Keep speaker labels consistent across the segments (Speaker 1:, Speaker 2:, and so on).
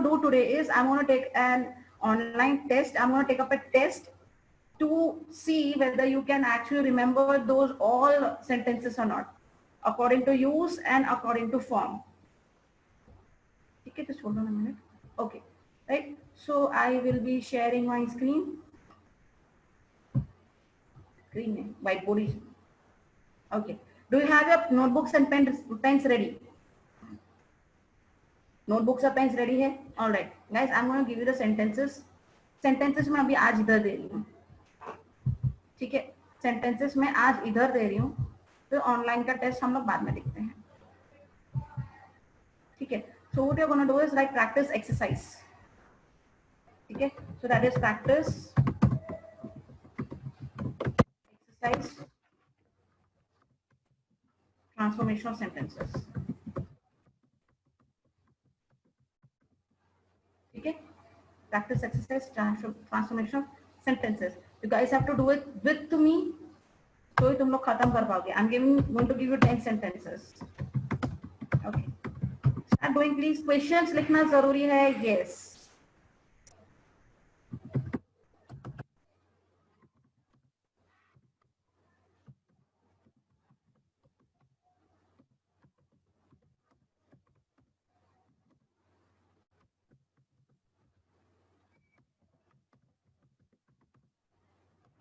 Speaker 1: going to do today is I'm going to take an online test. I'm going to take up a test to see whether you can actually remember those all sentences or not, according to use and according to form. Okay, just hold on a minute. Okay, right. So I will be sharing my screen. Whiteboard is okay. Do you have your notebooks and pens ready? Notebooks और pens ready है? All right, guys. I'm going to give you the sentences. Sentences मैं अभी आज इधर दे रही हूँ. ठीक है. Sentences मैं आज इधर दे रही हूँ. तो ऑनलाइन का टेस्ट हम लोग बाद में देखते हैं. ठीक है. So what you're going to do is like practice exercise. ठीक है. So that is practice exercise transformational sentences. ठीक है. Practice exercise transformational sentences. You guys have to do it with me. तो ही तुम लोग खत्म कर पाओगे. I'm going to give you 10 sentences. Okay. Start doing please. Questions लिखना जरूरी है. Yes.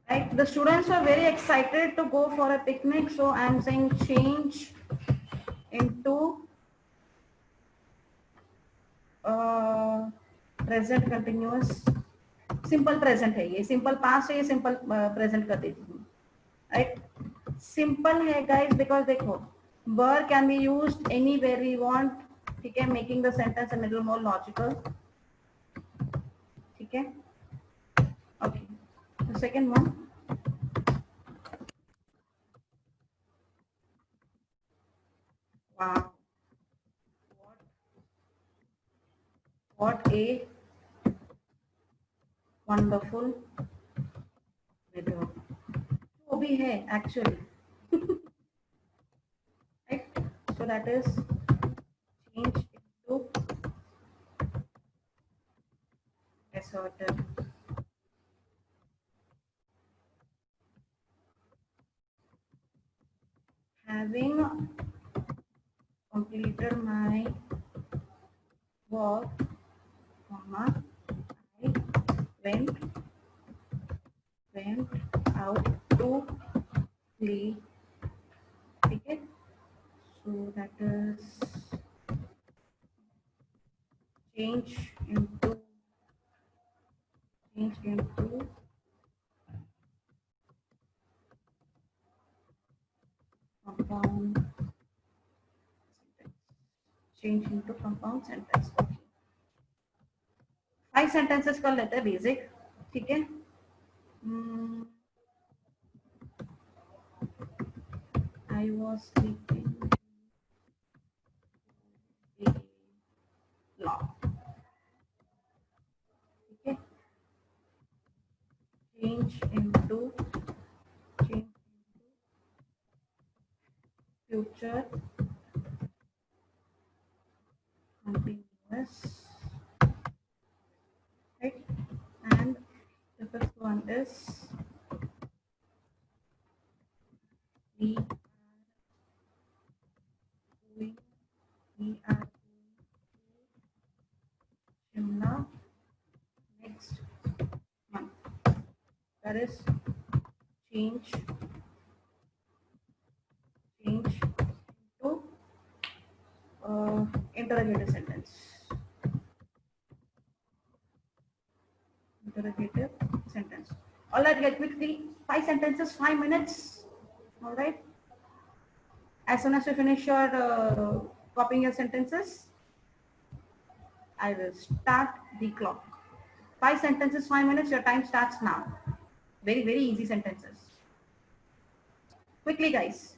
Speaker 1: Right. The students are very excited to go for a picnic. So I'm saying change into present continuous. Simple present है ये. Simple past है ये. Simple present कर देती हूँ. Right. Simple है guys because देखो were can be used anywhere we want. ठीक है. Making the sentence a little more logical. ठीक है. Okay. The second one. Wow. What a wonderful video. वो भी है actually. Right? So that is change into assertive. Having completed my work, comma, I went out to play cricket. So that is change into compound sentence. Change into compound sentence. Okay. 5 sentences कर लेते हैं basic. ठीक है. I was sleeping long. Okay. Change into future continuous. Right. And the first one is we are going to Shimla next month. That is change into interrogative sentence. Interrogative sentence. All right, get quickly. 5 sentences, 5 minutes. All right. As soon as you finish your copying your sentences, I will start the clock. 5 sentences, 5 minutes. Your time starts now. Very, very easy sentences. Quickly, guys.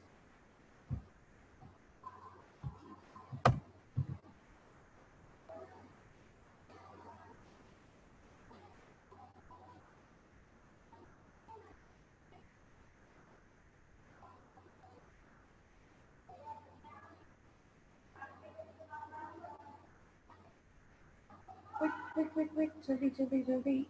Speaker 1: Quick जल्दी जल्दी जल्दी.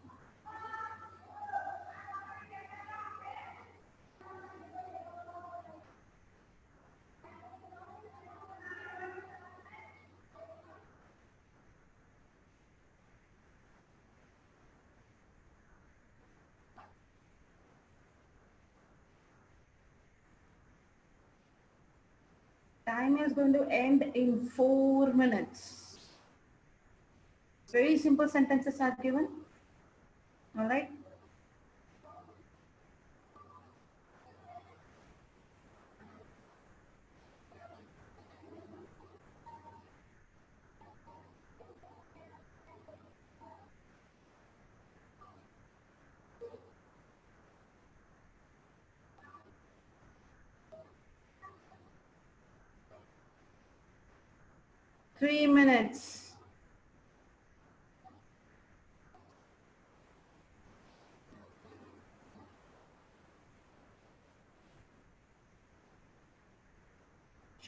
Speaker 1: Time is going to end in 4 minutes. Very simple sentences are given. All right. Three minutes.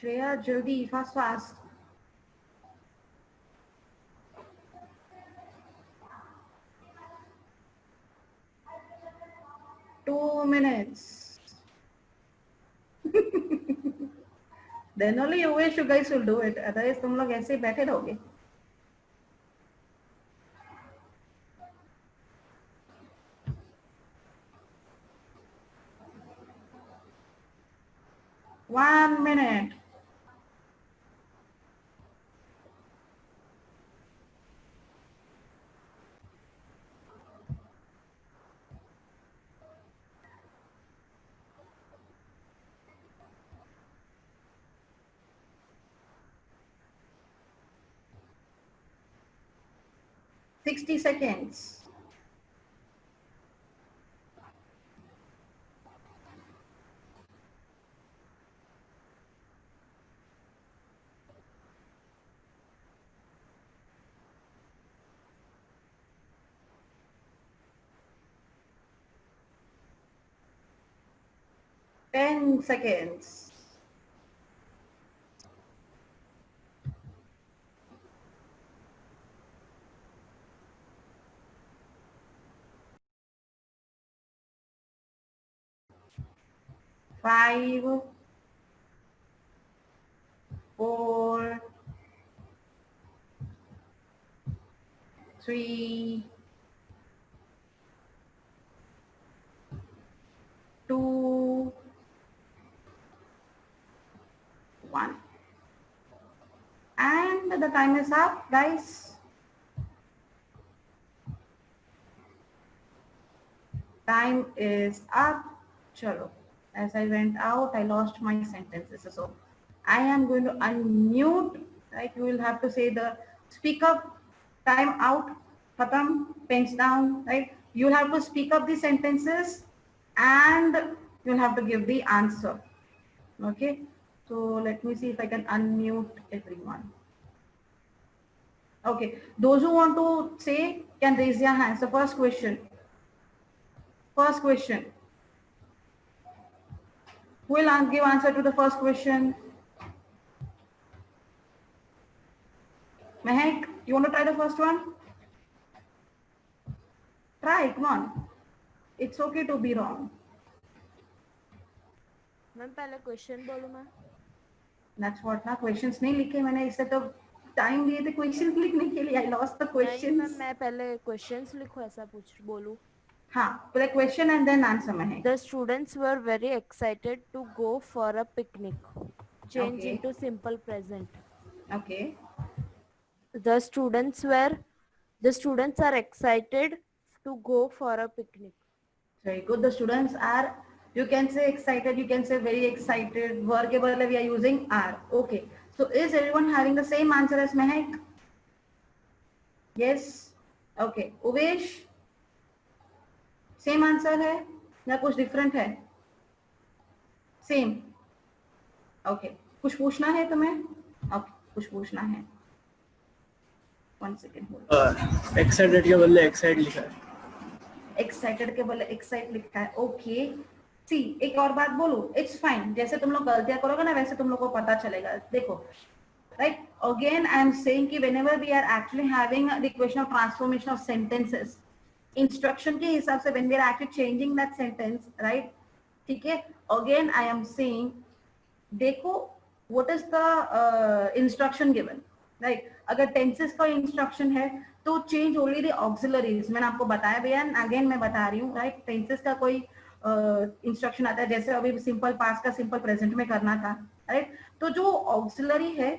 Speaker 1: Shreya, jaldi, fast, fast. Two minutes. Then only you wish you guys will do it. Otherwise, तुम लोग ऐसे ही बैठे रहोगे. One minute. Sixty seconds. Ten seconds. Five, four, three, two, one. And the time is up, guys. Time is up. Chalo. As I went out, I lost my sentences. So I am going to unmute. Right? You will have to say the speak up, time out, khatam, pens down. Right? You'll have to speak up the sentences and you'll have to give the answer. Okay. So let me see if I can unmute everyone. Okay. Those who want to say can raise their hands. The first question. First question. Who will give answer to the first question? Mehak, you want to try the first one? Try, come on. It's okay to be wrong.
Speaker 2: Ma'am पहले question बोलूं मैं?
Speaker 1: That's what ना questions नहीं लिखे मैंने इससे तो time लिए थे questions लिखने के लिए. I lost the questions.
Speaker 2: नहीं मैम मैं पहले क्वेश्चंस लिखूं ऐसा बोलूं?
Speaker 1: हाँ, the question and then answer Mehak.
Speaker 2: The students were very excited to go for a picnic. Change
Speaker 1: Okay.
Speaker 2: into simple present.
Speaker 1: Okay.
Speaker 2: The students are excited to go for a picnic.
Speaker 1: Very good. The students are, you can say excited, you can say very excited. Verb के बदले we are using are. Okay. So is everyone having the same answer as Mehak? Yes. Okay. Uvesh? Same answer है या कुछ different है? Same. Okay. कुछ पूछना है तुम्हें? ओके. कुछ पूछना है. 1 सेकंड होल्ड.
Speaker 3: एक्साइटेड के बदले एक्साइट लिखा है.
Speaker 1: एक्साइटेड के बदले एक्साइट लिखा है. ओके. सी एक और बात बोलूं. It's fine. जैसे तुम लोग गलतियां करोगे ना वैसे तुम लोग को पता चलेगा. देखो right? Again, I am saying कि whenever we are actually having the equation of transformation of sentences, instruction के हिसाब से when we are actually changing that sentence, right? ठीक है? Again, I am saying, देखो, what is the instruction given, right? अगर tenses का instruction है, तो change only the auxiliaries. मैंने आपको बताया भैया, again मैं बता रही हूँ, right? Tenses का कोई इंस्ट्रक्शन आता है, जैसे अभी सिंपल पास्ट का सिंपल प्रेजेंट में करना था, राइट? तो जो ऑक्सिलरी है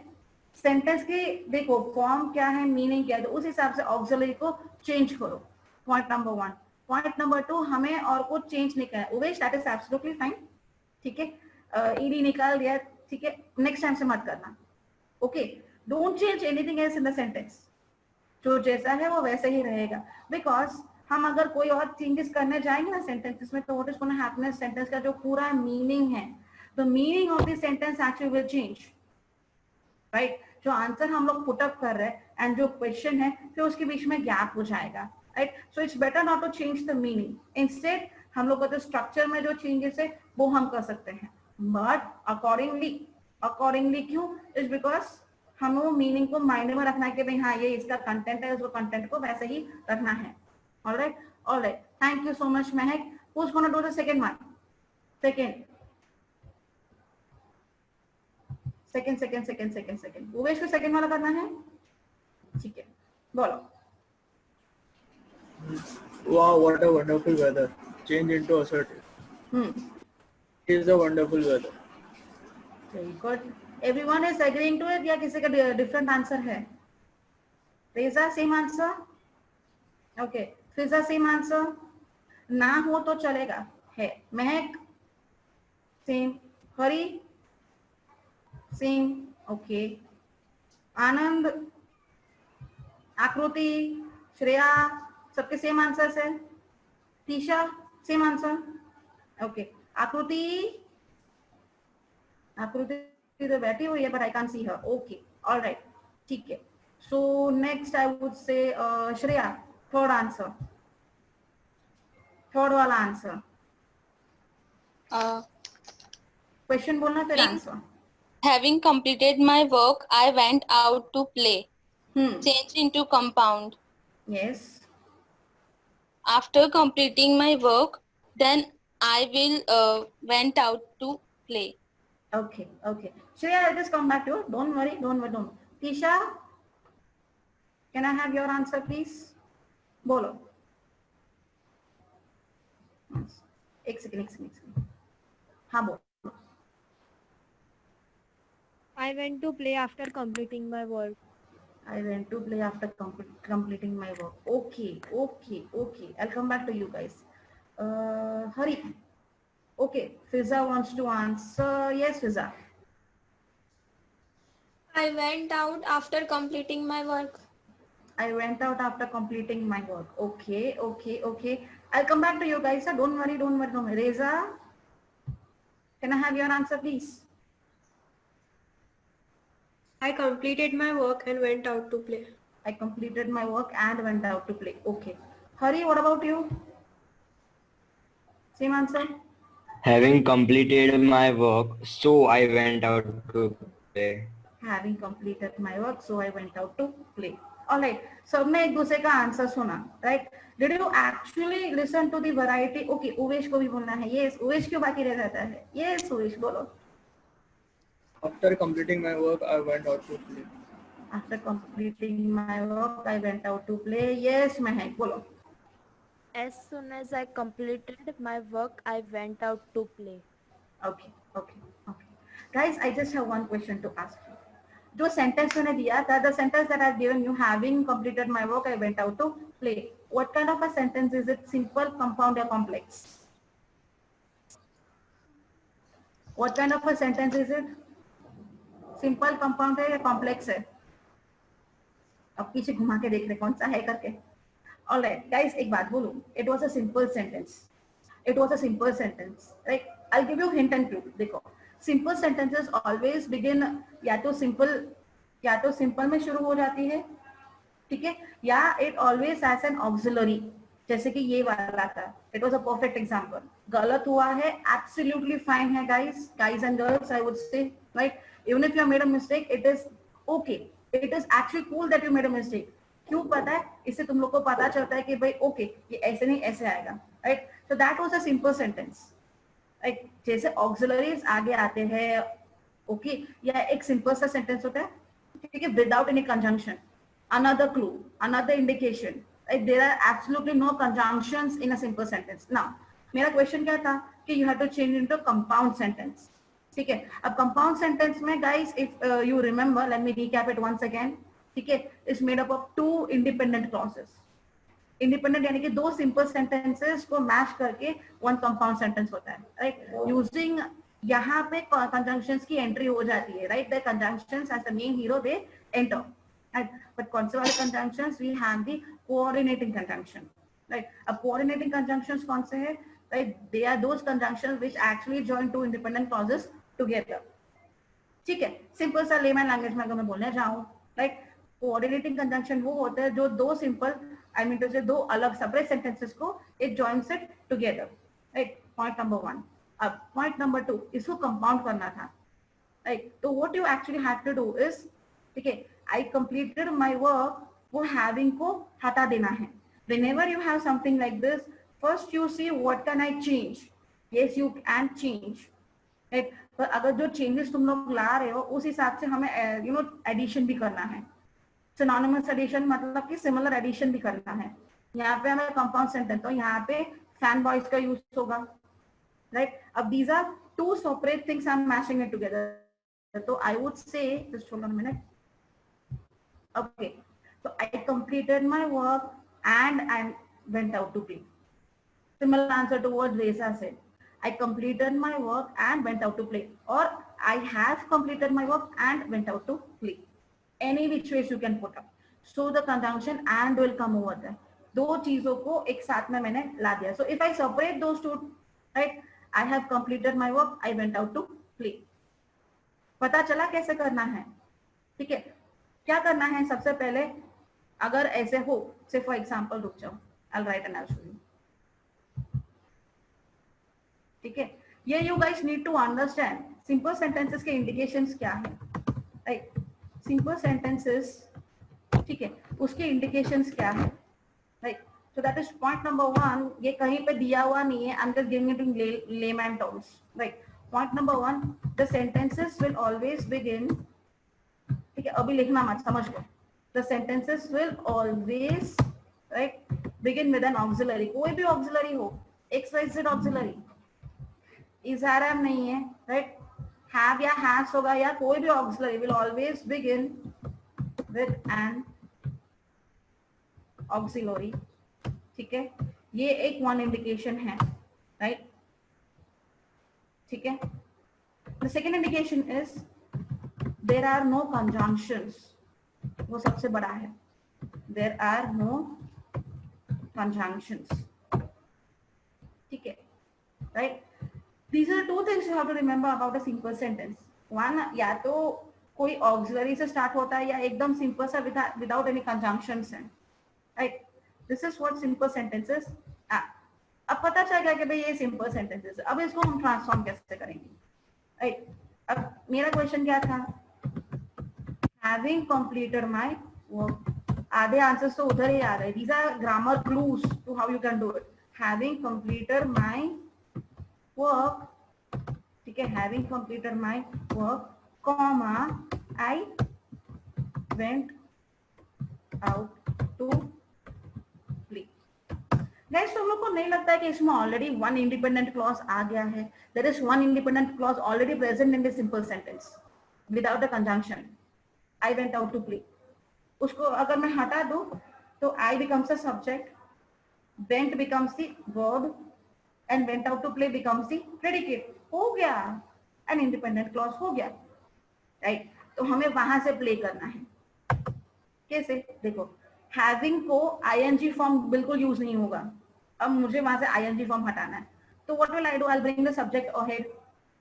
Speaker 1: सेंटेंस के, देखो फॉर्म क्या है, मीनिंग क्या है, तो उस हिसाब से ऑक्सिलरी को चेंज करो. Point number 1. पॉइंट नंबर 2, हमें और कुछ चेंज नहीं करना है. Uvesh, that is absolutely fine. ठीक है, ईडी निकाल दिया, ठीक है, नेक्स्ट टाइम से मत करना. Okay, don't change anything else in the sentence. जो जैसा है वो वैसे ही रहेगा, बिकॉज हम अगर कोई और चेंजेस करने जाएंगे ना सेंटेंसेस में, तो what is gonna happen, sentence का जो पूरा मीनिंग है, the meaning of the sentence actually will change, right? जो आंसर हम लोग पुट अप कर रहे हैं एंड जो क्वेश्चन है, फिर उसके बीच में गैप हो जाएगा, right? So it's better not to change the meaning. Instead हम लोग का जो स्ट्रक्चर में जो चेंजेस है वो हम कर सकते हैं, बट अकॉर्डिंगली क्यों? इज बिकॉज हमें वो मीनिंग को माइंड में रखना है कि भाई हाँ ये इसका कंटेंट है, उसको कंटेंट को वैसे ही रखना है. All right. Thank you so much, Mehak. Who's gonna do the second one? Second. Uvesh को सेकंड वाला करना है, ठीक है, बोलो.
Speaker 3: Wow, what a wonderful weather. Change into assertive. It is a wonderful weather.
Speaker 1: Very good. Everyone is agreeing to it या किसी का different answer है? Reza, same answer? Okay. फिजा सेम आंसर, ना हो तो चलेगा, है. महक सेम, हरी सेम, ओके. आनंद, आकृति, श्रेया, सबके सेम आंसर्स है. Tisha same answer, okay. आकृति तो बैठी हुई है, but I can't see her. Okay, alright, ठीक है. So next I would say Shreya, third answer, third वाला आंसर. क्वेश्चन बोलना फिर answer.
Speaker 4: Having completed my work, I went out to play. Change into compound.
Speaker 1: Yes.
Speaker 4: After completing my work, then I will went out to play.
Speaker 1: Okay. Shreya, I'll just come back to you. Don't worry. Tisha, can I have your answer, please? बोलो. एक second. हाँ बोलो.
Speaker 2: I went to play after completing my work.
Speaker 1: I went to play after completing my work. Okay. I'll come back to you guys. Hari. Okay, Fiza wants to answer. Yes, Fiza.
Speaker 5: I went out after completing my work.
Speaker 1: I went out after completing my work. Okay. I'll come back to you guys. So don't worry. Reza, can I have your answer, please?
Speaker 5: I completed my work and went out to play.
Speaker 1: I completed my work and went out to play. Okay. Hari, what about you? Same answer?
Speaker 6: Having completed my work, so I went out to play.
Speaker 1: Having completed my work, so I went out to play. All right. सबने एक दूसरे का answer सुना, right? Did you actually listen to the variety? Okay, Uvesh को भी बोलना है. Yes, Uvesh क्यों बाकी रह जाता है? Yes, उवेश बोलो.
Speaker 3: After completing my work, I went out to play.
Speaker 1: After completing my work, I went out to play. Yes, Mehak, बोलो.
Speaker 2: As soon as I completed my work, I went out to play.
Speaker 1: Okay. Guys, I just have one question to ask you. जो sentence मैंने दिया था, the sentence that I've given you, having completed my work, I went out to play. What kind of a sentence is it? Simple, compound, or complex? What kind of a sentence is it? Simple, compound है या complex है? अब पीछे घुमा के देख रहे कौन सा है करके. All right, guys, एक बात बोलूं. It was a simple sentence. Right? I'll give you hint and clue. देखो, simple sentences always begin या तो simple में शुरू हो जाती है, ठीक है, या it always has an auxiliary, जैसे कि ये वाला था. It was a perfect example. गलत हुआ है, absolutely fine है guys and girls, I would say, right? Even if you have made a mistake, it is okay it is actually cool that you made a mistake. क्यों पता है? इससे तुम लोग को पता चलता है कि भाई ओके ये ऐसे नहीं ऐसे आएगा, right? So that was a simple sentence, right? जैसे ऑक्सिलरीज आगे आते हैं, ओके, या एक सिंपल सा सेंटेंस होता है, ठीक है, without any conjunction, another clue, another indication, right? There are absolutely no conjunctions in a simple sentence. Now मेरा क्वेश्चन क्या था कि you have to change into compound sentence. ठीक है, अब compound sentence में guys, if you remember, let me recap it once again. ठीक है, it's made up of two independent clauses. Independent यानी कि दो simple sentences को match करके one compound sentence होता है, right? Using यहाँ पे conjunctions की entry हो जाती है, right? The conjunctions as the main hero they enter. Right? But कौन से वाले conjunctions? We have the coordinating conjunction, right? अब coordinating conjunctions कौन से हैं? Right? They are those conjunctions which actually join two independent clauses together. ठीक है, simple सा लेमैन लैंग्वेज में अगर मैं बोलने जाऊँ, right? कोऑर्डिनेटिंग कंजंक्शन वो होता है जो दो सिंपल, आई मीन टू से दो अलग सेपरेट सेंटेंसेस को it joins it together, right? Point number 1. अब पॉइंट नंबर 2, इसको कंपाउंड करना था, राइट? तो what you actually have to do is, ठीक है, I completed my work, वो having को हटा देना है. Whenever you have something like this, first you see what can I change. Yes, you can change. Right? पर अगर जो changes तुम लोग ला रहे हो उस हिसाब से हमें addition भी करना है. Synonymous addition मतलब कि similar addition भी करना है. यहाँ पे हमें compound sentence, तो यहाँ पे fanboys का use होगा, right? अब these are two separate things. I'm mashing it together. So I would say, just hold on a minute. Okay, so I completed my work and I went out to play. Similar answer to what Reza said. I completed my work and went out to play, or I have completed my work and went out to play. Any which ways you can put up. So the conjunction and will come over there. दो चीजों को एक साथ में मैंने ला दिया. So if I separate those two, right? I have completed my work. I went out to play. पता चला कैसे करना है, ठीक है? क्या करना है सबसे पहले, अगर ऐसे हो, से फॉर एग्जाम्पल रुक जाओ, I'll write and I'll show you. ठीक है, ये you guys need to understand simple sentences के indications क्या है, right? Simple sentences, ठीक है, उसके indications क्या है, right? So that is point number 1. ये कहीं पे दिया हुआ नहीं है, I'm just giving it in layman terms, right? Point number 1, the sentences will always begin, ठीक है, अभी लिखना मत, समझ लो. The sentences will always, right, begin with an auxiliary. कोई भी auxiliary हो, XYZ auxiliary, is have नहीं है, right? Have या has होगा, या कोई भी auxiliary will always begin with an auxiliary. ठीक है, ये एक one indication है, right? ठीक है. The second indication is there are no conjunctions. वो सबसे बड़ा है. There are no conjunctions. ठीक है, right? These are two things you have to remember about a simple sentence. One, या तो कोई auxiliary से start होता है या एकदम simple सा without any conjunctions है, right? This is what simple sentences are. अब पता चल गया कि भाई ये simple sentences. अब इसको हम transform कैसे करेंगे, right? अब मेरा question क्या था? Having completed my work. आधे आंसर्स तो उधर ही आ रहे. These are grammar clues to how you can do it. Having completed my work, ठीक है, having completed my work, comma, I went out to play. Guys, तुम लोग को नहीं लगता है कि इसमें already one independent clause आ गया है? There is one independent clause already present in the simple sentence without the conjunction. I went out to play. उसको अगर मैं हटा दूं तो I becomes a subject, went becomes the verb, and went out to play becomes the predicate. हो गया, an independent clause हो गया, right? तो हमें वहां से play करना है. कैसे? देखो, having को ing form बिल्कुल यूज नहीं होगा. अब मुझे वहां से ing form हटाना है. तो what will I do? I'll bring the subject ahead.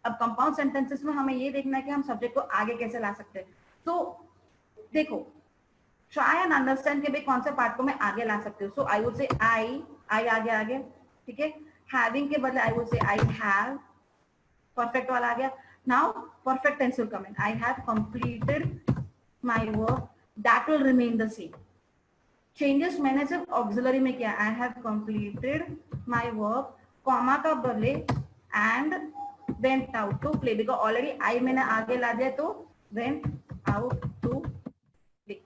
Speaker 1: अब compound sentences में हमें ये देखना है कि हम subject को आगे कैसे ला सकते हैं. तो देखो, try and understand कि भाई कौन से पार्ट को मैं आगे ला सकती हूँ. So I would say I आगे, ठीक है. Having के बदले I would say I have. Perfect वाला आ गया. Now perfect tense will come in. I have completed my work, that will remain the same. Changes मैंने सिर्फ auxiliary में किया. I have completed my work, comma का बदले and went out to play, because already I मैंने आगे ला दिया तो went out to play.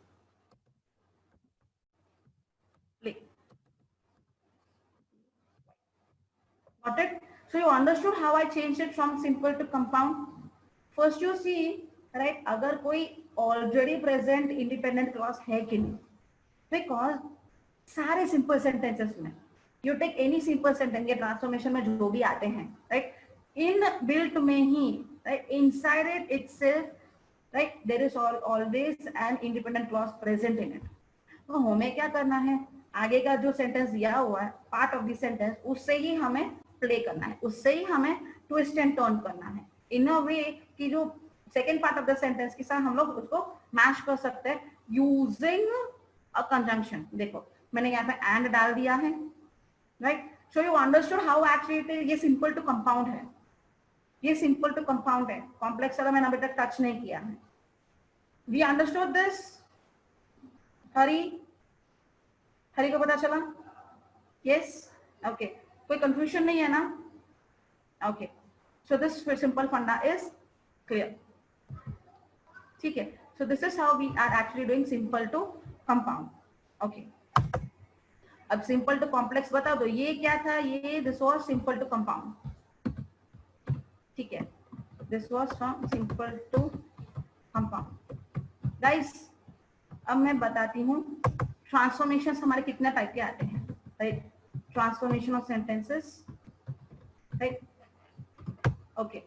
Speaker 1: Play. Got it? So you understood how I changed it from simple to compound. First you see, right, अगर कोई already present independent clause है कि नहीं, because सारे simple sentences में you take any simple sentence के transformation में जो भी आते हैं, right, in built में ही, right, inside it itself, right, there is always an independent clause present in it. तो हमें क्या करना है, आगे का जो सेंटेंस दिया हुआ है पार्ट ऑफ द सेंटेंस, उससे ही हमें प्ले करना है, उससे ही हमें ट्विस्ट एंड टर्न करना है इन अ वे कि जो second part of the sentence के साथ हम लोग उसको मैच कर सकते हैं यूजिंग अ कंजंक्शन. देखो मैंने यहाँ पे एंड डाल दिया है, right. So you understood how actually ये सिंपल टू कंपाउंड है, ये सिंपल टू कंपाउंड है. कॉम्प्लेक्स वाला मैंने अभी तक टच नहीं किया है. We understood this. हरी को पता चला? Yes, okay. कोई कंफ्यूजन नहीं है ना? Okay. So this simple funda is clear. ठीक है. So this is how we are actually doing simple to compound. Okay. अब सिंपल टू कॉम्प्लेक्स बता दो, ये क्या था? ये this was simple to compound. ठीक है, this was from simple to compound. Guys अब मैं बताती हूँ ट्रांसफॉर्मेशन हमारे कितने टाइप के आते हैं, right. Transformation of sentences, right. Okay,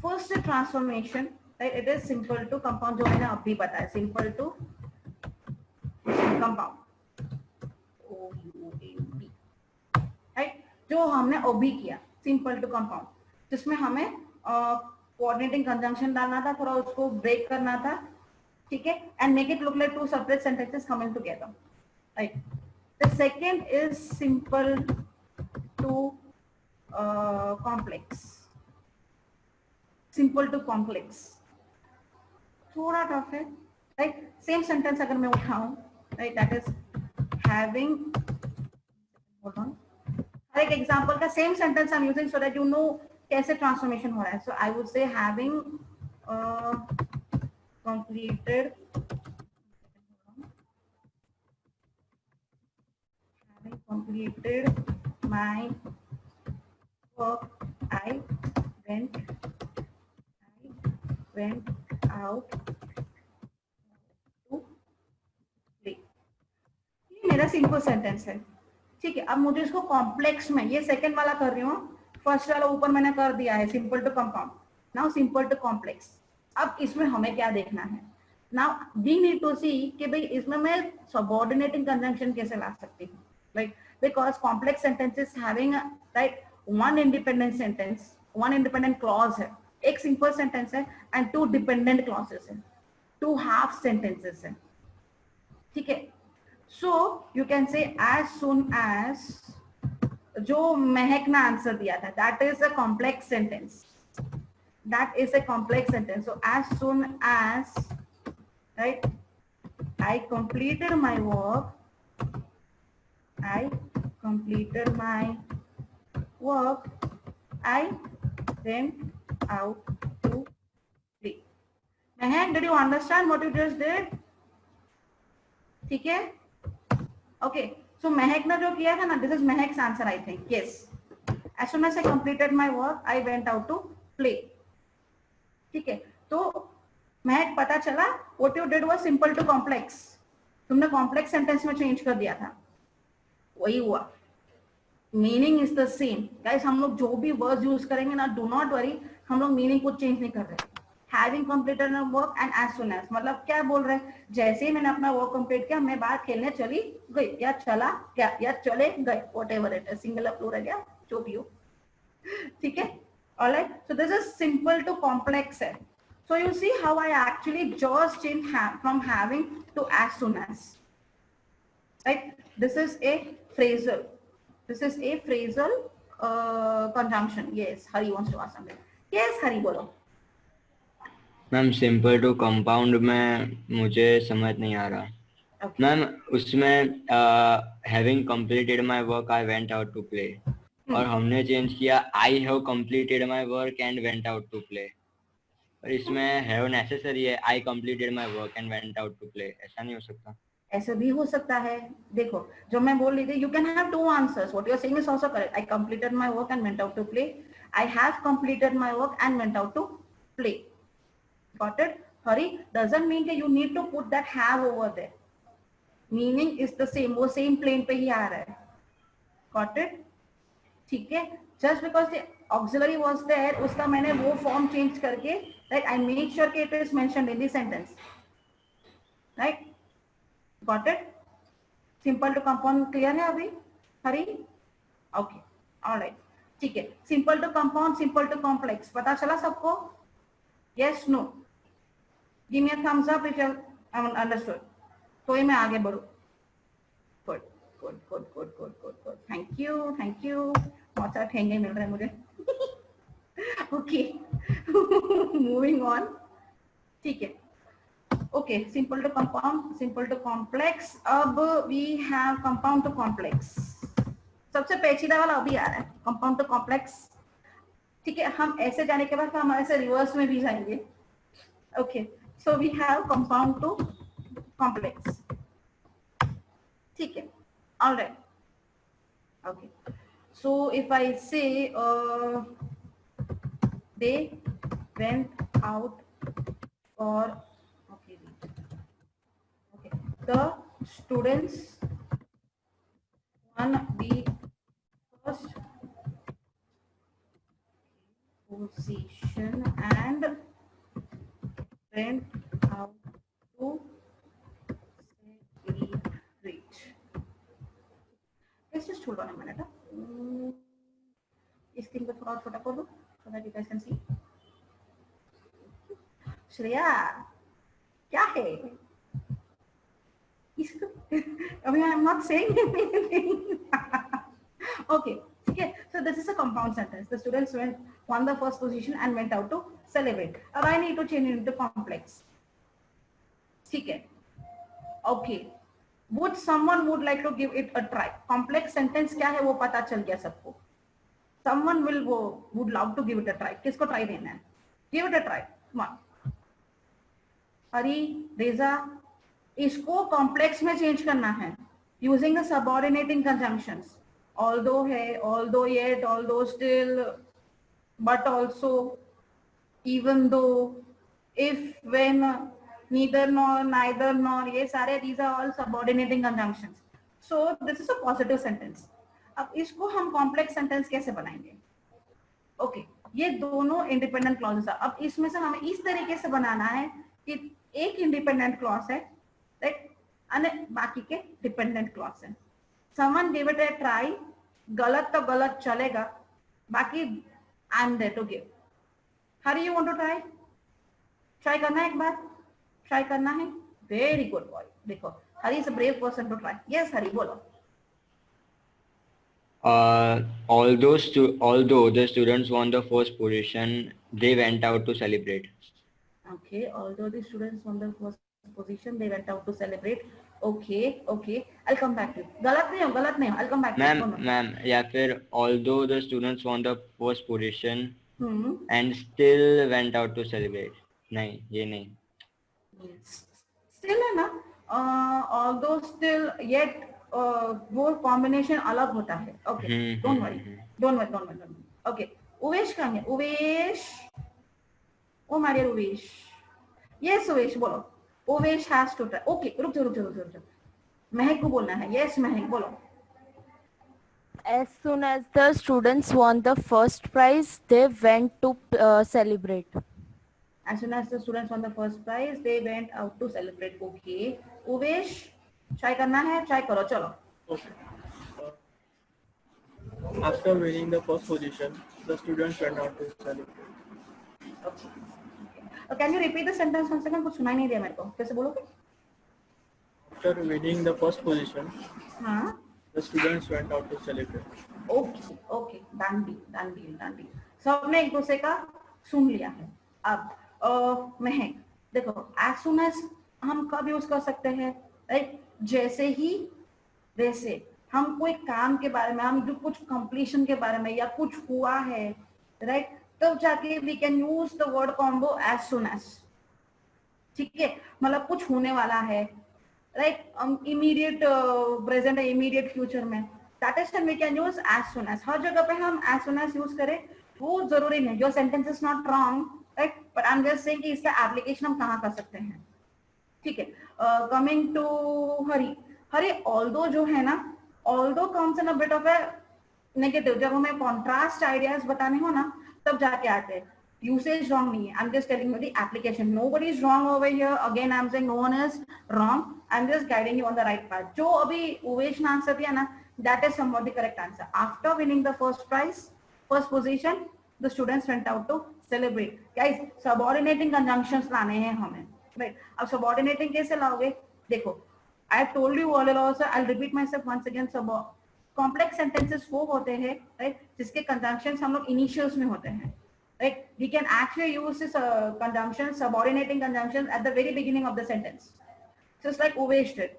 Speaker 1: first transformation, right, it is simple to compound, जो मैंने अभी बताया, सिंपल टू कंपाउंड, राइट, जो हमने अभी किया सिंपल टू कंपाउंड, जिसमें हमें कोऑर्डिनेटिंग कंजंक्शन डालना था, थोड़ा उसको ब्रेक करना था, ठीक है, and make it look like to separate sentences coming together, right. The second is simple to complex. Simple to complex थोड़ा टफ है, राइट. सेम सेंटेंस अगर मैं उठाऊं, right, that is having, hold on, हर एक example का same sentence I am using so that you know कैसे transformation हो रहा है. सो I would say having completed my work, I went out to play. ये मेरा सिंपल सेंटेंस है, ठीक है. अब मुझे इसको कॉम्प्लेक्स में, ये सेकंड वाला कर रही हूँ, फर्स्ट वाला ऊपर मैंने कर दिया है simple to compound. Now simple to complex. अब इसमें हमें क्या देखना है? Now we need to see कि भाई इसमें मैं सबऑर्डिनेटिंग कंजंक्शन कैसे ला सकती हूँ, right, because complex sentences having, right, one independent sentence, one independent clause है, एक सिंपल सेंटेंस है एंड टू डिपेंडेंट क्लॉजेस है, टू हाफ सेंटेंसेस है, ठीक है. So you can say as soon as, जो महक ने आंसर दिया था, that is a complex sentence. That is a complex sentence. So as soon as, right, I completed my work, I completed my work, I went out to play. Mehak, did you understand what you just did? ठीक है? Okay. So Mehak ने जो किया था ना, this is Mehak's answer, I think. Yes. As soon as I completed my work, I went out to play. ठीक है. तो महक पता चला what you did was simple to complex. तुमने कॉम्प्लेक्स सेंटेंस में चेंज कर दिया था, वही हुआ. Meaning is the same. Guys हम लोग जो भी वर्ड्स यूज करेंगे ना, डू नॉट वरी, हम लोग मीनिंग कुछ चेंज नहीं कर रहे. Having completed work and as soon as, मतलब क्या बोल रहे हैं? जैसे ही मैंने अपना वर्क कंप्लीट किया, मैं बाहर खेलने चली गई, या चला क्या, या चले गए, whatever it is, singular plural या जो भी हो, ठीक है. Alright, so this is simple to complex. So you see how I actually just changed from having to as soon as. Right? This is a phrasal. This is a phrasal conjunction. Yes, Hari wants to ask something. Yes, Hari, bolo.
Speaker 6: Ma'am simple to compound में मुझे समझ नहीं आ रहा
Speaker 1: Okay.
Speaker 6: Ma'am. उसमें having completed my work I went out to play, और हमने change किया I have completed my work and went out to play, और इसमें हैव नेसेसरी है, I completed my work and went out to play, ऐसा नहीं हो सकता?
Speaker 1: ऐसे भी हो सकता है। देखो जो मैं बोल रही थी, you can have two answers, what you are saying is also correct. I completed my work and went out to play, I have completed my work and went out to play. Got it? Hari doesn't mean कि you need to put that have over there, meaning is the same, वो same plain पे ही आ रहा है। Got it? ठीक है, just because the auxiliary was there, उसका मैंने वो फॉर्म चेंज करके दैट आई मेक श्योर कि it is mentioned in the sentence, right? Got it? Simple to compound clear है अभी हरी? ओके, ऑलराइट, ठीक है। Simple to compound, simple to complex पता चला सबको? Yes, no? Give me a thumbs up if you understood. तो ही मैं आगे बढ़ू। Good good good good good good good, thank you thank you, बहुत सारे ठेंगे मिल रहे हैं मुझे। Okay, moving on. ठीक है, okay, simple to compound, simple to complex. अब we have compound to complex. सबसे पेचीदा वाला अभी आ रहा है, कंपाउंड टू कॉम्प्लेक्स। ठीक है, हम ऐसे जाने के बाद हम ऐसे रिवर्स में भी जाएंगे। Okay, so we have compound to complex. ठीक है, alright, okay. So if I say they went out for, the students won the first position and went out to celebrate. Let's just hold on a minute. इस screen को थोड़ा और छोटा कर दो so that you guys can see. Shreya क्या है? I mean, I'm not saying anything. Okay, okay. So this is a compound sentence. The students won the first position and went out to celebrate. Now I need to change it into complex. Okay. Okay. Would someone would like to give it a try? Complex sentence क्या है वो पता चल गया सबको. Someone would love to give it a try. किसको try देना है? Give it a try. Come on. हरी, रेजा, इसको कॉम्प्लेक्स में चेंज करना है using the subordinating conjunctions. Although है, although yet, although still, but also, even though, if, when, neither nor, neither nor, ये सारे these are all subordinating conjunctions. So this is a positive sentence. अब इसको हम complex sentence कैसे बनाएंगे? Okay, ये दोनों इंडिपेंडेंट क्लॉजेस है। अब इसमें से हमें इस तरीके से बनाना है कि एक इंडिपेंडेंट क्लॉज है, राइट, और बाकी के डिपेंडेंट क्लॉज है। Someone give it a try, गलत तो गलत चलेगा, बाकी I am there to give. Hari, you want to try? Try करना है एक बार? ट्राई करना है? Very good boy. देखो, Hari is a brave person to try. Yes Hari, बोलो।
Speaker 6: Although the students won the first position, they went out to celebrate.
Speaker 1: Okay, although the students won the first position, they went out to celebrate. Okay, okay, I'll come back to you. गलत नहीं हो, गलत नहीं हो, I'll come back to you.
Speaker 6: Ma'am या फिर although the students won the first position and still went out to celebrate. नहीं, ये नहीं.
Speaker 1: Still है ना, although still yet वो कॉम्बिनेशन अलग होता है. Okay, don't worry. Okay, Uvesh कहाँ है? उवेश, ओ मारिया उवेश. Yes उवेश, बोलो. Uvesh has to try. Okay, रुक जाओ. महक को बोलना है. Yes महक, बोलो.
Speaker 2: As soon as the students won the first prize, they went to celebrate.
Speaker 1: As soon as the students won the first prize, they went out to celebrate. Okay. Uvesh, try करना है? Try करो, चलो.
Speaker 3: Okay. After winning the first position, the students went out to celebrate.
Speaker 1: Okay. Can you repeat the sentence once again? कुछ सुनाई नहीं दिया मेरे को. कैसे बोलोगे?
Speaker 3: After winning the first position,
Speaker 1: हाँ.
Speaker 3: the students went out to celebrate.
Speaker 1: Okay. Done deal. सबने एक दूसरे का सुन लिया है. अब महक, देखो as soon as हम कब यूज कर सकते हैं, राइट? जैसे ही वैसे हम कोई काम के बारे में, हम जो कुछ कंप्लीशन के बारे में या कुछ हुआ है, राइट, तब जाके we can use the word combo as soon as. ठीक है, मतलब कुछ होने वाला है, राइट, इमीडिएट प्रेजेंट है, इमीडिएट फ्यूचर में, that is time we can use as soon as. हर जगह पे हम एज सुन एज यूज करें वो जरूरी नहीं. Your sentence is not wrong, right, but I am just saying कि इसका एप्लीकेशन हम कहाँ कर सकते हैं. ठीक है, coming to Hari. Hari although जो है ना, although comes in a bit of a negative. जब हमें कॉन्ट्रास्ट आइडियाज बताने हो ना तब जाके आते हैं. यूसेज रॉन्ग नहीं है, I am just telling you the application. Nobody is wrong over here. Again I am saying no one is wrong, I am just guiding you on the right path. जो अभी उवेश ने answer दिया ना, that is somewhat the correct answer. After winning the first prize, first position, the students went out to celebrate. Guys, subordinating conjunctions लाने हैं हमें, right? अब subordinating कैसे लाओगे? देखो, I have told you all also, I'll repeat myself once again. Complex sentences वो होते हैं, राइट, जिसके कंजंक्शंस हम लोग इनिशियल्स में होते हैं, right? We can actually use this conjunction, subordinating conjunction at the very beginning of the sentence, just like Uwesh did,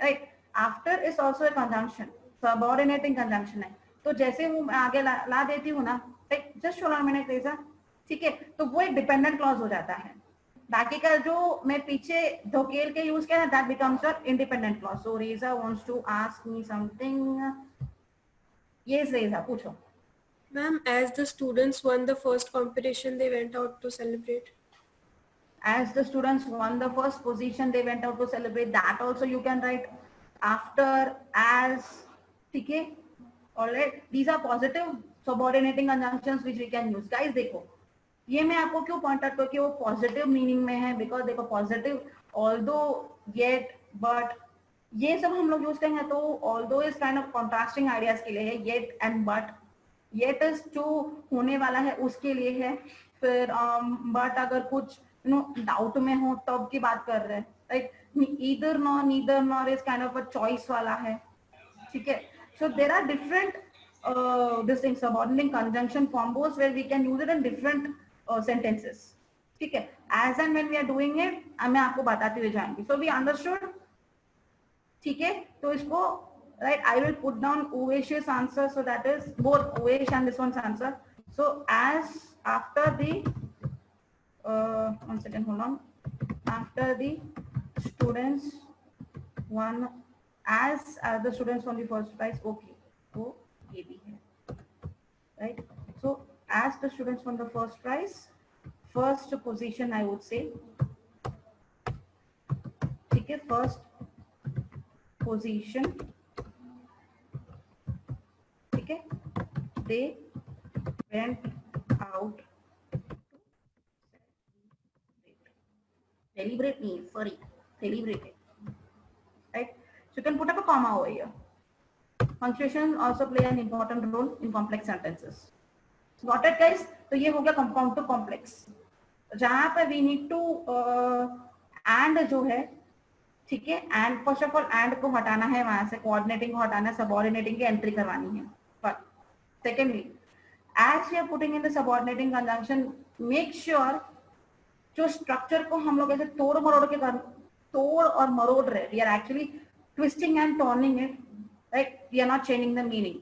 Speaker 1: right? After is also a conjunction, subordinating conjunction है. तो जैसे वो आगे ला देती हूँ ना, right, just hold on a minute Reza, ठीक है, तो वो एक डिपेंडेंट क्लॉज हो जाता है. बाकी का जो मैं पीछे धोकेल के यूज किया ना, that becomes your independent clause. So Reza wants to ask me something. Yes Reza, पूछो.
Speaker 5: Ma'am, as the students won the first competition, they went out to celebrate.
Speaker 1: As the students won the first position, they went out to celebrate. That also you can write after, as. ठीक है, alright. These are positive subordinating conjunctions which we can use. Guys, देखो, ये मैं आपको क्यों point out करती हूँ, वो पॉजिटिव मीनिंग में है. बिकॉज देखो, पॉजिटिव, ऑल्दो, येट, बट, ये सब हम लोग यूज करेंगे तो although is kind of contrasting ideas के लिए है, yet and but. Yet is जो होने वाला है उसके लिए है. फिर बट अगर कुछ डाउट में हो तब की बात कर रहे हैं, right? Either nor, neither nor is kind of a choice वाला है. ठीक है, so there are different this thing, subordinate conjunction combos where we can use it in different sentences. ठीक है, as and when we are doing it, मैं आपको बताती हुई जाएंगी. So we understood? ठीक है, तो इसको, right, I will put down Uvesh's answer, so that is both Uvesh and this one's answer. So as after the one second, hold on. After the students won, as the students won the first prize, okay, so ये भी है, right? So as the students won the first prize, first position I would say, ठीक है, first position, ठीक है, they went out to celebrate me, sorry, celebrate, right? So you can put up a comma over here. Punctuation also play an important role in complex sentences. Got it, guys? तो ये हो गया compound to complex. जहाँ पे we need to and जो है, ठीक है, and first of all and को हटाना है, वहां से coordinating को हटाना है, subordinating की एंट्री करवानी है. But secondly, as we are putting in the subordinating conjunction, make sure जो स्ट्रक्चर को हम लोग ऐसे तोड़ और मरोड़ रहे, we are actually twisting and turning it. Right? We are not changing the meaning.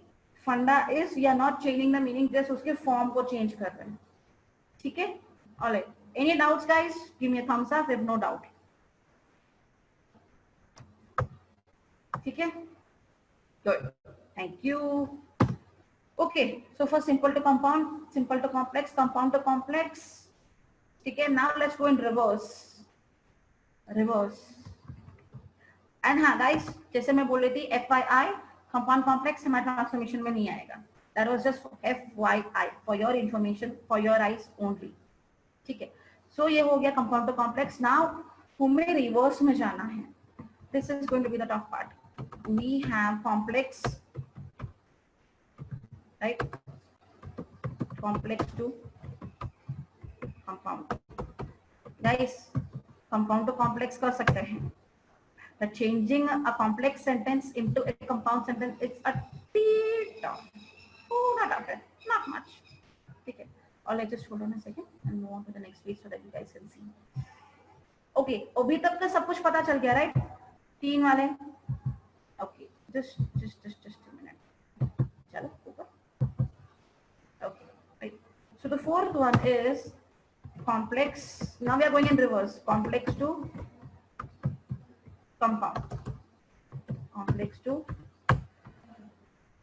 Speaker 1: Funda is we are not changing the meaning, just उसके form को change कर रहे हैं. ठीक है? Alright. Any doubts, guys? Give me a thumbs up if no doubt. ठीक है? Good. Thank you. Okay. So for simple to compound, simple to complex, compound to complex. ठीक है? Now let's go in reverse. Reverse. And हाँ guys, जैसे मैं बोल रही थी, FYI, कंपाउंड कॉम्प्लेक्स हमारे ट्रांसफॉर्मेशन में नहीं आएगा. That was just FYI, for your information, for your eyes only. ठीक है, सो ये हो गया कंपाउंड टू कॉम्प्लेक्स. नाउ हमें रिवर्स में जाना है. This is going to be the tough part. We have complex, right, complex to compound. Guys, compound to complex कर सकते हैं. But changing a complex sentence into a compound sentence, it's a bit tough. Oh, not much. ठीक है. और let's just hold on a second and move on to the next page so that you guys can see. Okay, अभी तक तो सब कुछ पता चल गया, right? 3 वाले. Okay, just a minute. चलो ऊपर. Okay, right. So the fourth one is complex. Now we are going in reverse. Complex to compound. Complex to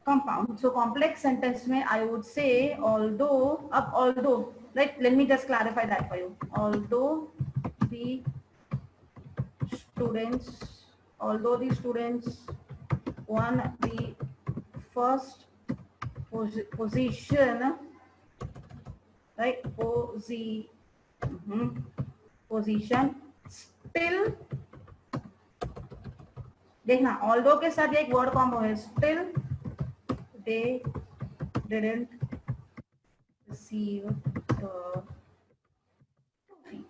Speaker 1: compound. So complex sentence में I would say although, right, let me just clarify that for you. Although the students won the first position, right, position, still देखना although के साथ एक word combo है, still they didn't receive the trophy.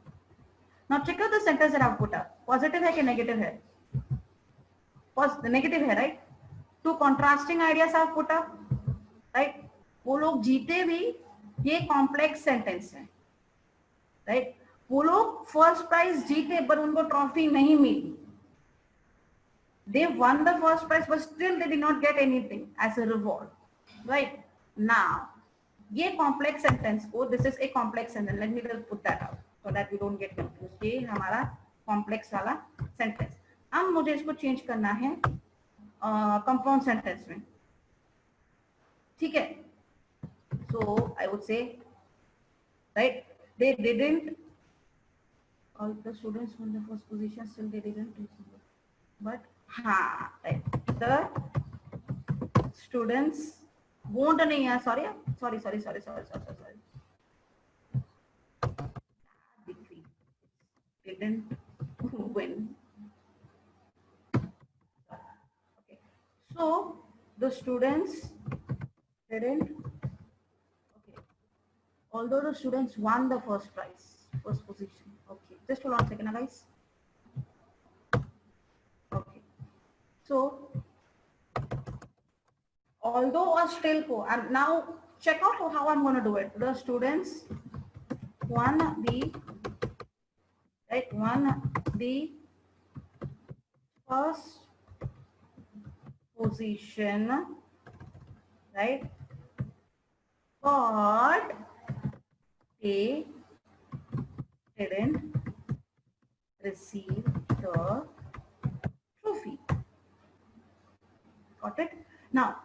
Speaker 1: Now check out the sentence that I've put up. Positive है कि negative है? Negative है, right? Two contrasting ideas I've put up, right? वो लोग जीते भी, ये complex sentence है, right? वो लोग first prize जीते पर उनको trophy नहीं मिली. They won the first prize, but still they did not get anything as a reward, right? Now, ये complex sentence को, this is a complex sentence. Let me just put that out so that we don't get confused. ये हमारा complex वाला sentence. अब मुझे इसको change करना है compound sentence में, ठीक है? So I would say, right? They didn't. All the students won the first position, still they didn't receive it. But right. The students won't नहीं है, sorry. Didn't win. Okay. So the students didn't. Okay. Although the students won the first prize, first position. Okay. Just hold on a second, guys. So, although or still को, and now check out how I'm going to do it. The students won the first position, right? But they didn't receive the trophy. Got it? Now,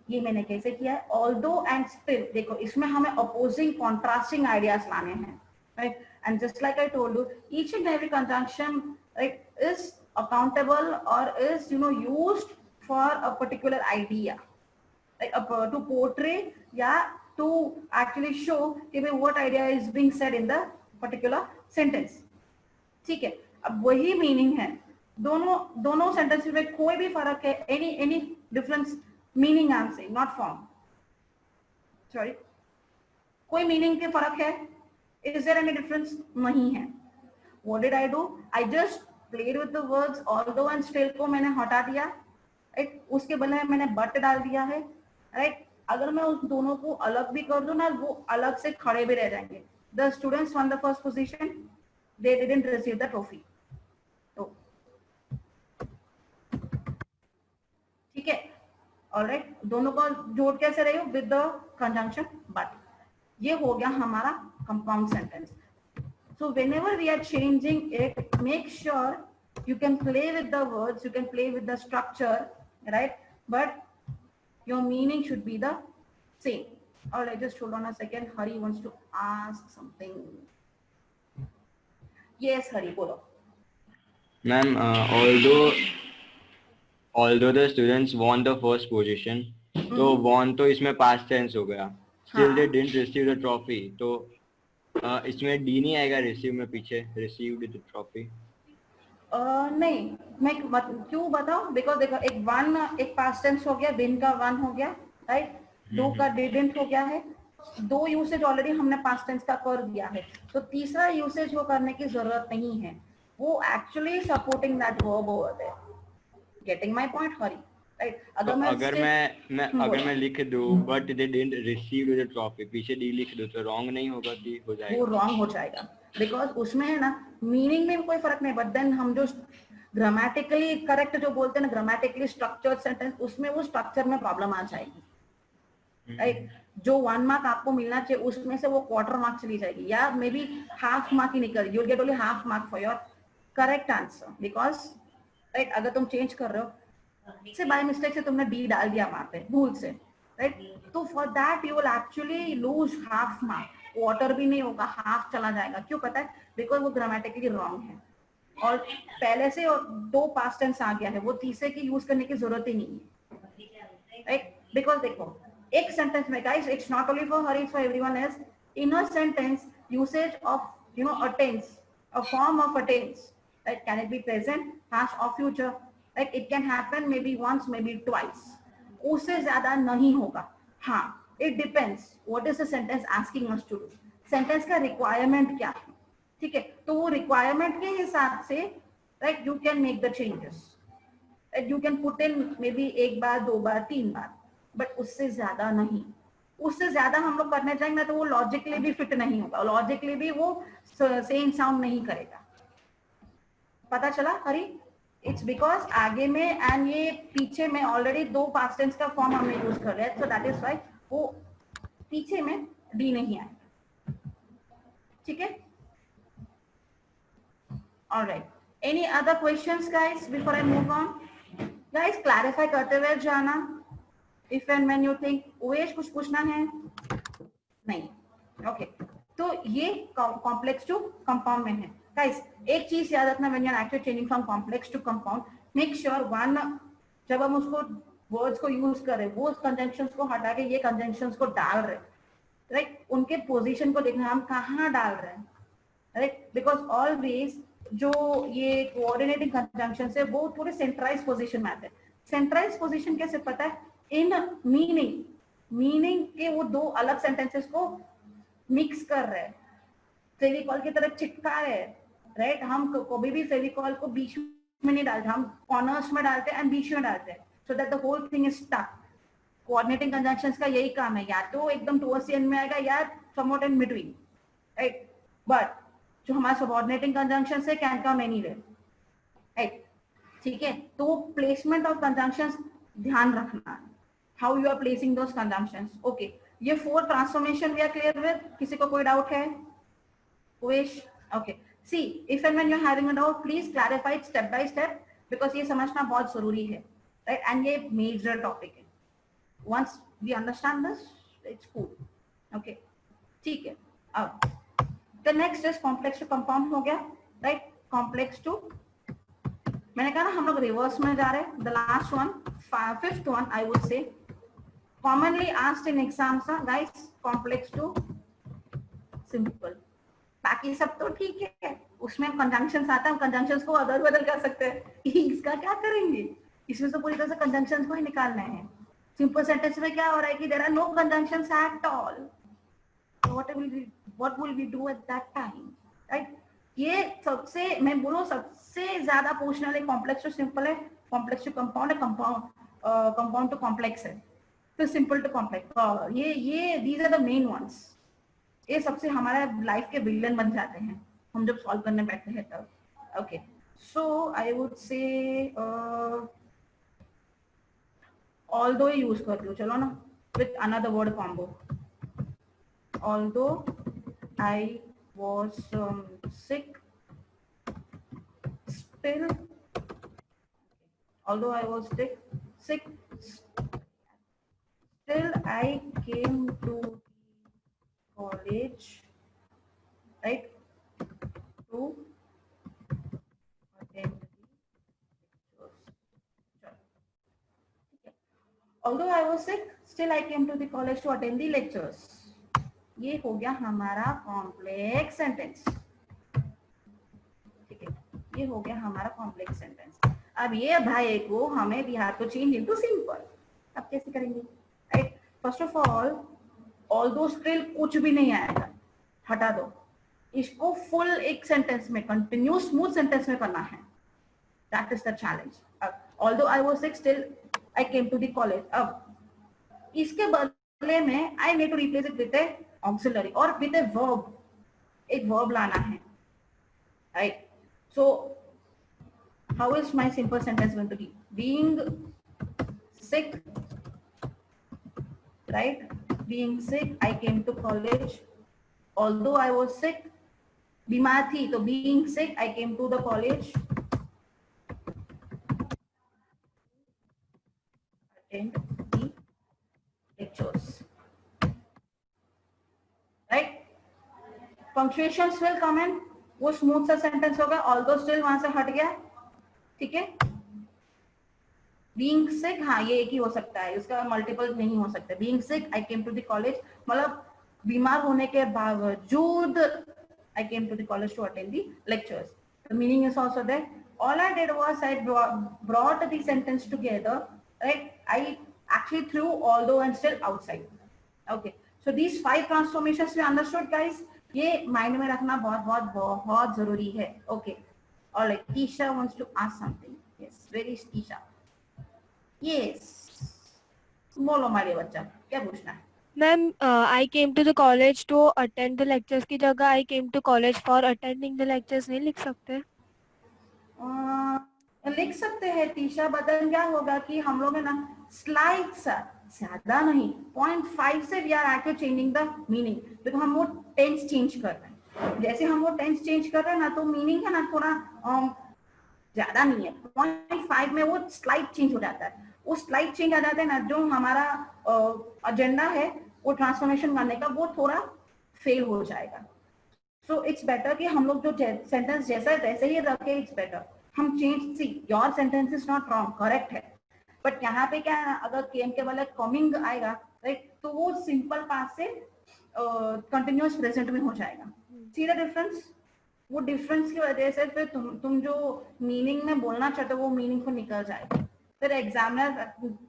Speaker 1: ये मैंने कैसे किया है? Although and still, देखो इसमें हमें opposing, contrasting ideas लाने हैं, right? And just like I told you, each and every conjunction, right, is accountable or is used for a particular idea, like to portray, yeah, to actually show what idea is being said in the particular sentence. ठीक है? अब वही meaning है. दोनों sentences में कोई भी फर्क है, any difference meaning I'm saying, not form. Sorry. कोई meaning के फर्क है? Is there any difference? नहीं है. What did I do? I just played with the words although and still को मैंने हटा दिया, right? उसके बदले में मैंने but डाल दिया है, right? अगर मैं उस दोनों को अलग भी कर दूं ना, वो अलग से खड़े भी रह जाएंगे. The students won the first position. They didn't receive the trophy. तो ठीक है, alright. दोनों का जोड़ कैसे रही हो? With the conjunction but. ये हो गया हमारा compound sentence. So whenever we are changing it, make sure you can play with the words, you can play with the structure, right? But your meaning should be the same. Alright, just hold on a second. Hari wants to ask something. Yes, Hari, bolo.
Speaker 6: Ma'am, although the students won the first position, तो won तो इसमें past tense हो गया. Still they didn't receive the trophy. तो इसमें D नहीं आएगा receive में पीछे, received the trophy.
Speaker 1: नहीं, मैं क्यों बताऊं? Because देखो एक one एक past tense हो गया, दिन का one हो गया, right? दो का didn't हो गया है. दो यूसेज ऑलरेडी हमने पास्ट टेंस का कर दिया है, तो तीसरा यूसेज वो करने की जरूरत नहीं है. वो actually supporting that verb over there. Getting my point, Hari? Right?
Speaker 6: तो अगर मैं
Speaker 1: बोलो।
Speaker 6: लिख दूं but they didn't receive the trophy, पीछे डी लिख दूं तो रॉन्ग नहीं होगा? डी हो
Speaker 1: वो
Speaker 6: जाएगा?
Speaker 1: रॉन्ग हो जाएगा, बिकॉज उसमें है ना मीनिंग में कोई फर्क नहीं, बट देन हम जो ग्रामेटिकली करेक्ट जो बोलते हैं ना, ग्रामेटिकली स्ट्रक्चर्ड सेंटेंस, उसमें वो स्ट्रक्चर में प्रॉब्लम आ जाएगी, राइट? जो 1 मार्क आपको मिलना चाहिए उसमें से वो क्वार्टर मार्क चली जाएगी, या मे बी हाफ मार्क ही निकल, you get only half mark for your correct answer, because right अगर तुम चेंज कर रहे हो से बाय मिस्टेक से तुमने डी डाल दिया वहां पे भूल से, राइट? तो for that you will actually lose half mark, quarter भी नहीं होगा, हाफ चला जाएगा। क्यों पता है? बिकॉज वो ग्रामेटिकली रॉन्ग है और पहले से और 2 पास्ट टेंस आ गया है, वो तीसरे की यूज करने की जरूरत ही नहीं है, राइट? बिकॉज देखो एक सेंटेंस में guys, it's not only for her, it's for everyone else, in a sentence usage of a tense, a form of a tense, right? Can it be present, past or future? Right? It can happen maybe once, maybe twice. उससे ज्यादा नहीं होगा। हाँ, it depends what is the sentence asking us to do, sentence का requirement क्या है, ठीक है? तो वो requirement के हिसाब से right you can make the changes, right? You can put in maybe 1 bar 2 bar 3 bar, but उससे ज्यादा नहीं। उससे ज्यादा हम लोग करने जाएंगे ना तो वो लॉजिकली भी फिट नहीं होगा, लॉजिकली भी वो सेम साउंड नहीं करेगा। पता चला हरी? इट्स बिकॉज आगे में एंड ये पीछे में ऑलरेडी 2 पास्ट टेंस का फॉर्म हमने यूज कर लिया है, सो दैट इज व्हाई वो पीछे में डी नहीं आएगा, ठीक है? Alright, any other questions guys before I move on? Guys clarify करते हुए जाना, if and when you think. ओएश कुछ पूछना है? नहीं, ओके। तो ये कॉम्प्लेक्स टू कंपाउंड में है। गाइस एक चीज याद रखना, when you are actually changing from complex to compound, make sure one, जब हम उसको वर्ड्स को यूज कर रहे हैं वो कंजंक्शंस को हटा के ये कंजंक्शंस को डाल रहे हैं, राइट? उनके पोजीशन को देखना, हम कहाँ डाल रहे हैं, राइट? बिकॉज ऑलवेज जो ये कोऑर्डिनेटिंग कंजंक्शंस है वो थोड़े सेंट्रलाइज पोजीशन में आते हैं। सेंट्रलाइज पोजीशन कैसे पता है? इन मीनिंग के वो 2 अलग सेंटेंसेस को मिक्स कर रहे हैं, फेविकॉल की तरह चिपका रहे हैं, राइट? हम कभी भी फेविकॉल को बीच में नहीं डालते, हम कॉर्नर्स में डालते हैं एंड बीच में डालते हैं, so that the whole thing is stuck. Coordinating conjunctions का यही काम है, या तो एकदम टुवर्ड्स द एंड में आएगा या somewhat in between, right? But जो हमारा सबऑर्डिनेटिंग कंजंक्शंस है कैन कम एनीवेयर, राइट? ठीक है, तो वो प्लेसमेंट ऑफ कंजंक्शंस ध्यान रखना, how you are placing those conjunctions. Okay, ये 4 transformation we are clear with? किसी को कोई डाउट है? विश? Okay, see if and when you are having a doubt please clarify step by step, because ये समझना बहुत जरूरी है, राइट? एंड ये मेजर टॉपिक है। Once we understand this it's cool, okay? ठीक है, अब the next is complex to compound हो गया, राइट? कॉम्प्लेक्स टू, मैंने कहा ना हम लोग रिवर्स में जा रहे हैं। The last one, 5th one I would say, commonly asked in exams are guys, complex to simple। बाकी सब तो ठीक है, उसमें कंजंक्शंस आता है, हम कंजंक्शंस को अदल बदल कर सकते हैं, इसका क्या करेंगे? इसमें तो पूरी तरह से कंजंक्शंस को ही निकालना है। सिंपल सेंटेंस में क्या हो रहा है कि there are no conjunctions at all, what will we do at that time, right? ये सबसे, मैं बोलूं सबसे ज्यादा पूछने वाले कॉम्प्लेक्स टू सिंपल है, कॉम्प्लेक्स टू कंपाउंड है, कंपाउंड टू कॉम्प्लेक्स है, तो सिंपल टू कॉम्प्लेक्स, ये these are the main ones. ये सबसे हमारा लाइफ के विलन बन जाते हैं हम जब सॉल्व करने बैठते हैं तब। Okay, so I would say although use कर लो, चलो ना, with another word combo. Although I was sick, still, although I was sick, still I came to college, right, to attend the lectures. Although I was sick, still I came to the college to attend the lectures. ये हो गया हमारा complex sentence, ठीक है? ये हो गया हमारा कॉम्प्लेक्स सेंटेंस। अब ये भाई को हमें we have to change into simple. अब कैसे करेंगे, राइट? फर्स्ट ऑफ ऑल दो स्टिल कुछ भी नहीं आएगा, हटा दो इसको, फुल एक सेंटेंस में कंटिन्यूस स्मूथ सेंटेंस में करना है, that is the challenge. Although I was sick, still I came to the college. अब इसके बदले में I need to replace it with a auxiliary or with a verb. एक verb लाना है, right? So how is my simple sentence going to be? Being sick, right? Being sick, I came to college. Although I was sick, बीमार थी, तो being sick, I came to the college. Attend the lectures. Right? Punctuations will come in. वो smooth सा sentence होगा, although still वहां से हट गया, ठीक है? Being sick, हाँ ये एक ही हो सकता है, उसका मल्टीपल नहीं हो सकता. Being sick, I came to the college, मतलब बीमार होने के बावजूद I came to the college to attend the lectures. The meaning is also there. All I did was I brought the sentence together, right? I actually threw although and still outside. Okay. So these 5 transformations we understood, guys. ये mind में रखना बहुत बहुत बहुत जरूरी है. Okay. All right. Tisha wants to ask something. Yes. Where is Tisha? Yes. बोलो हमारे बच्चा, क्या पूछना है?
Speaker 7: Ma'am I came to the college to attend the lectures की जगह I came to college for attending the lectures नहीं लिख सकते?
Speaker 1: लिख सकते हैं तीशा, बटन क्या होगा कि हम लोग है ना स्लाइड्स ज्यादा नहीं 0.5 से we are actually changing the meaning, because हम वो टेंस चेंज कर रहे हैं. जैसे हम वो टेंस चेंज कर रहे हैं ना, तो मीनिंग है ना थोड़ा ज्यादा नहीं है. 0.5 में वो स्लाइड चेंज हो जाता है. वो स्लाइड चेंज आ जाते हैं ना, जो हमारा एजेंडा है वो ट्रांसफॉर्मेशन करने का, वो थोड़ा फेल हो जाएगा. सो इट्स बेटर कि हम लोग जो सेंटेंस जैसा वैसे ही रखे. इट्स बेटर हम change. See your sentence is not wrong, correct है, बट यहाँ पे क्या है, अगर केम के वाले कमिंग आएगा, राइट, तो वो सिंपल पास्ट से कंटिन्यूअस प्रेजेंट में हो जाएगा. See the difference? वो डिफरेंस की वजह से फिर तुम जो मीनिंग में बोलना चाहते हो वो मीनिंग को निकल जाएगा. फिर एग्जामिनर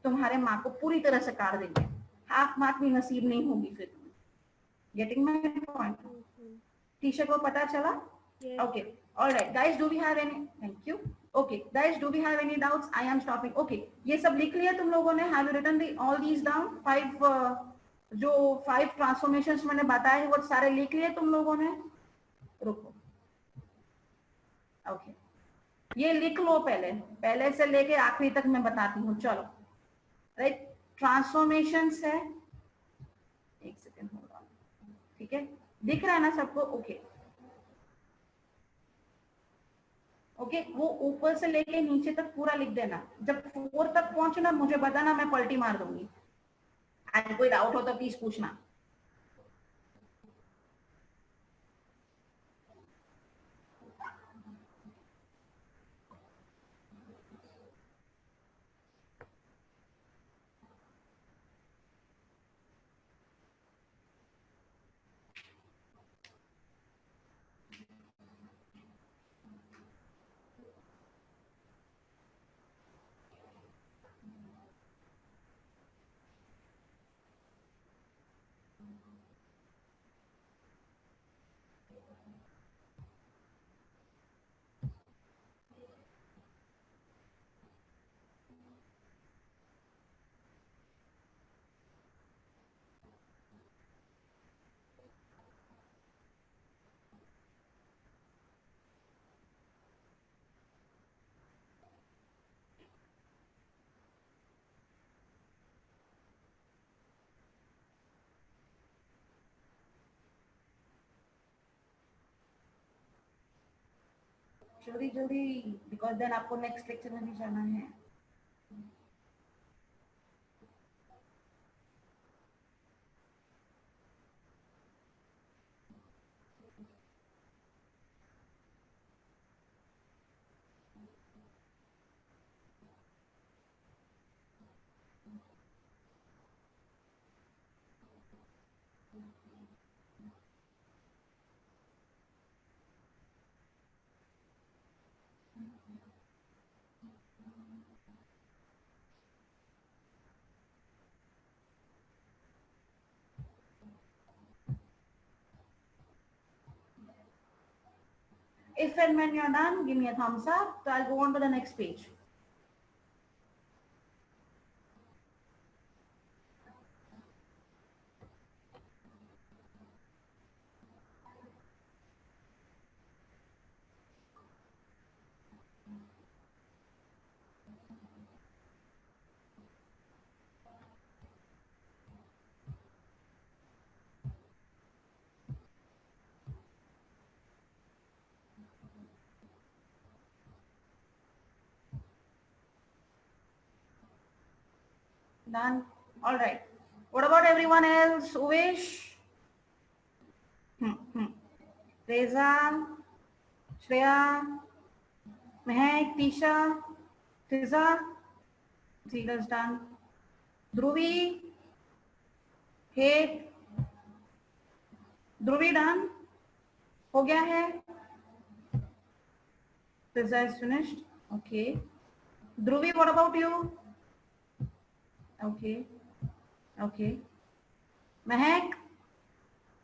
Speaker 1: तुम्हारे मार्क को पूरी तरह से काट देंगे, हाफ मार्क भी नसीब नहीं होगी फिर. Getting my point? टीचर को पता चला? Okay. All right, guys. Do we have any? Thank you. Okay, guys. Do we have any doubts? I am stopping. Okay. ये सब लिख लिया तुम लोगों ने? Have you written all these down? 5 जो 5 transformations मैंने बताए वो सारे लिख लिए तुम लोगों ने? रुको. Okay. ये लिख लो पहले से लेके आखिरी तक मैं बताती हूँ. चलो. Right? Transformations है. एक सेकेंड होगा. ठीक है? दिख रहा है ना सबको? Okay. ओके वो ऊपर से लेके नीचे तक पूरा लिख देना. जब 4 तक पहुंचे ना, मुझे बताना, मैं पलटी मार दूंगी. अगर कोई डाउट हो तो प्लीज पूछना. जल्दी जल्दी, बिकॉज देन आपको नेक्स्ट लेक्चर में भी जाना है. If and when you're done, give me a thumbs up. So I'll go on to the next page. Done. All right. What about everyone else? Uvesh? Reza? Shreya? Mehak? Tisha? Fiza? Zila's done. Dhruvi? Kate? Dhruvi done? हो गया है? Fiza is finished. Okay. Dhruvi, what about you? Okay. Okay. Mehak?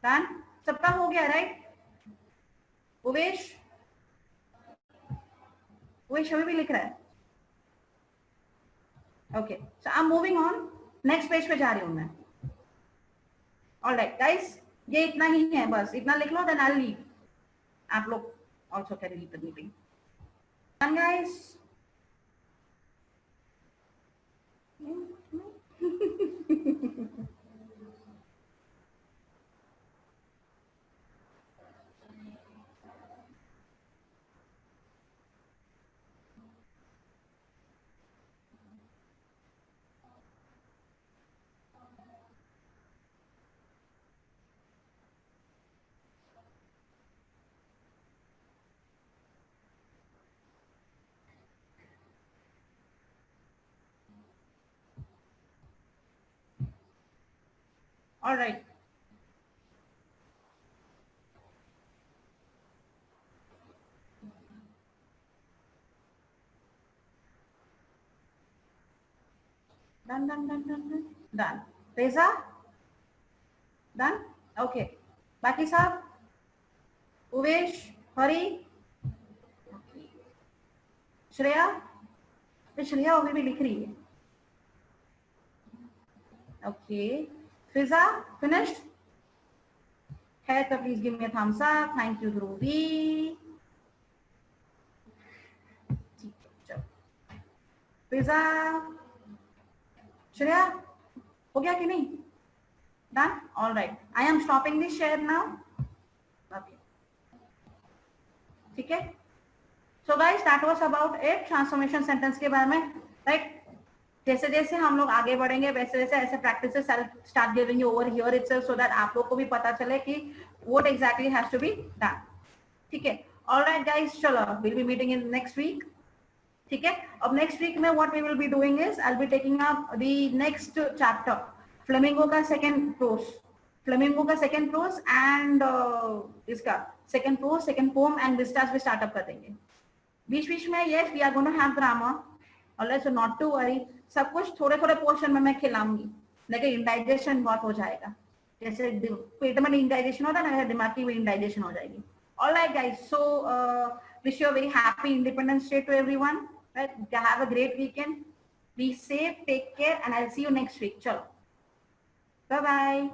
Speaker 1: Done? सबका हो गया, right? Uvesh? Uvesh अभी भी लिख रहा है. Okay. So I'm moving on. Next page पे जा रही हूँ मैं. All right, guys. ये इतना ही है बस. इतना लिख लो, then I'll leave. आप लोग also can leave the meeting. Done, guys? All right. Done, done, done, done, done. Done. Reza? Done? Okay. बाकी साहब? उवेश? हरी? Okay. श्रेया? श्रेया अभी भी लिख रही है. Okay. Fiza? Finished? है तो please give me a thumbs up. Thank you, Dhruvi. ठीक है, चलो. Fiza? श्रेया हो गया कि नहीं? Done? All right. I am stopping the share now. Okay. ठीक है? So guys, that was about it. Transformation sentence के बारे में, right? जैसे जैसे हम लोग आगे बढ़ेंगे वैसे वैसे ऐसे practices start giving you over here itself so that आप लोग को भी पता चले कि what exactly has to be done. ठीक है? All right guys, चलो. We'll be meeting in next week. ठीक है? अब next week में what we will be doing is I'll be taking up the next chapter, Flamingo का second prose, Flamingo का second prose and इसका second prose, second poem and vistas भी start up कर देंगे. बीच-बीच में yes we are going to have grammar. Alright, so not to worry. सब कुछ थोड़े-थोड़े पोर्शन में मैं खिलाऊंगी, लेकिन इंडाइजेशन बहुत हो जाएगा. जैसे पेट में इंडाइजेशन होता है ना, दिमाग की भी इंडाइजेशन हो जाएगी. Alright guys, so wish you a very happy Independence Day to everyone. Right? Have a great weekend. Be safe, take care, and I'll see you next week. Chalo. Bye bye.